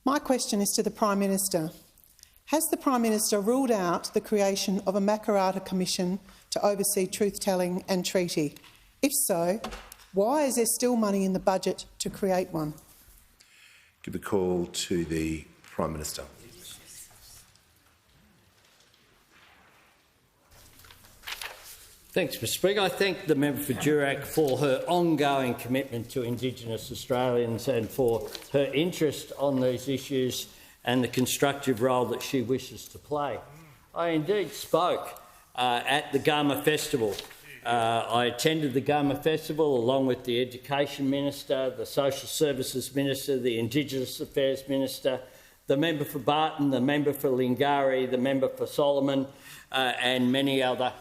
My question is to the Prime Minister. Has the Prime Minister ruled out the creation of a Makarrata Commission to oversee truth-telling and treaty? If so, why is there still money in the budget to create one? Give the call to the Prime Minister. Thanks, Mr Speaker. I thank the member for Durack for her ongoing commitment to Indigenous Australians and for her interest on these issues and the constructive role that she wishes to play. I indeed spoke at the Gama Festival. I attended the Gama Festival along with the Education Minister, the Social Services Minister, the Indigenous Affairs Minister, the member for Barton, the member for Lingari, the member for Solomon and many other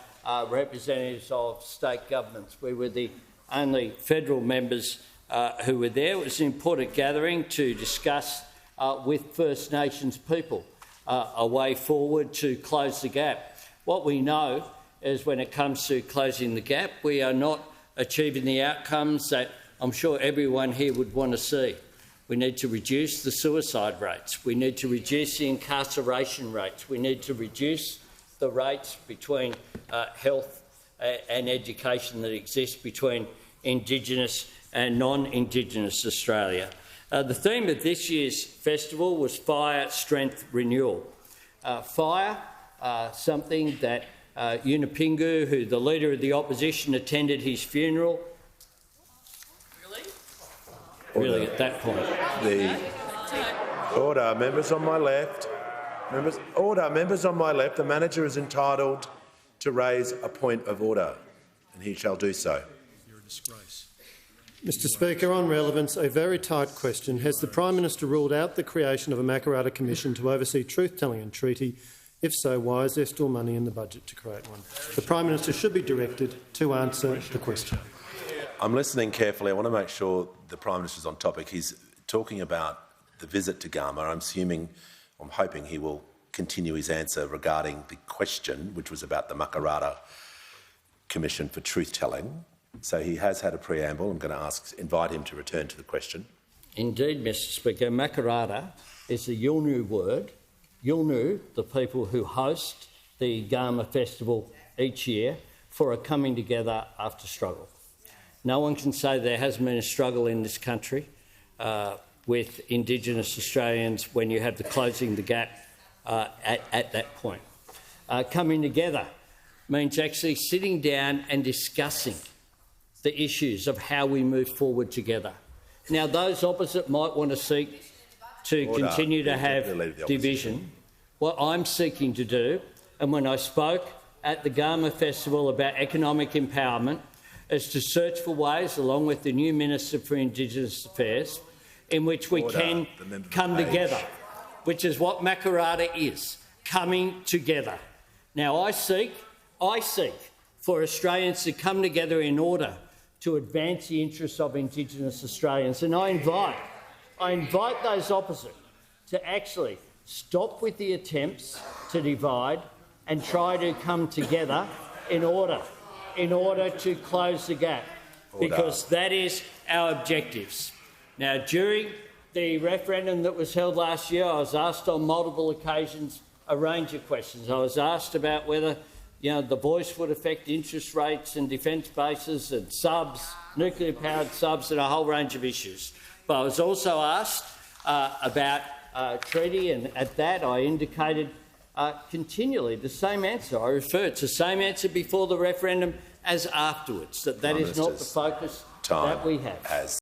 representatives of state governments. We were the only federal members who were there. It was an important gathering to discuss with First Nations people a way forward to close the gap. What we know is when it comes to closing the gap, we are not achieving the outcomes that I'm sure everyone here would want to see. We need to reduce the suicide rates. We need to reduce the incarceration rates. We need to reduce the rates between health and education that exist between Indigenous and non-Indigenous Australia. The theme of this year's festival was Fire, Strength, Renewal. Fire, something that Yunupingu, who the Leader of the Opposition, attended his funeral. Really, at that point. Order, members on my left. Members on my left. The manager is entitled to raise a point of order, and he shall do so. You're a disgrace. Mr Speaker, on relevance, a very tight question. Has the Prime Minister ruled out the creation of a Makarrata Commission to oversee truth-telling and treaty? If so, why is there still money in the budget to create one? The Prime Minister should be directed to answer the question. I'm listening carefully. I want to make sure the Prime Minister is on topic. He's talking about the visit to Gama. I'm hoping he will continue his answer regarding the question, which was about the Makarrata Commission for truth-telling. So he has had a preamble. I'm going to invite him to return to the question. Indeed, Mr Speaker. Makarrata is the Yolngu word. Yolngu, the people who host the Gama Festival each year, for a coming together after struggle. No one can say there hasn't been a struggle in this country with Indigenous Australians when you have the closing the gap at that point. Coming together means actually sitting down and discussing the issues of how we move forward together. Now, those opposite might want to seek to continue to have division. What I'm seeking to do, and when I spoke at the Gama Festival about economic empowerment, is to search for ways, along with the new Minister for Indigenous Affairs, in which we can come together, which is what Makarrata is, coming together. Now, I seek for Australians to come together in order to advance the interests of Indigenous Australians, and I invite those opposite to actually stop with the attempts to divide and try to come together in order to close the gap, because that is our objectives. Now, during the referendum that was held last year, I was asked on multiple occasions a range of questions. I was asked about whether the voice would affect interest rates and defence bases and subs, nuclear-powered subs, and a whole range of issues. But I was also asked about treaty, and at that I indicated continually the same answer. I referred to the same answer before the referendum as afterwards, that is not the focus that we have.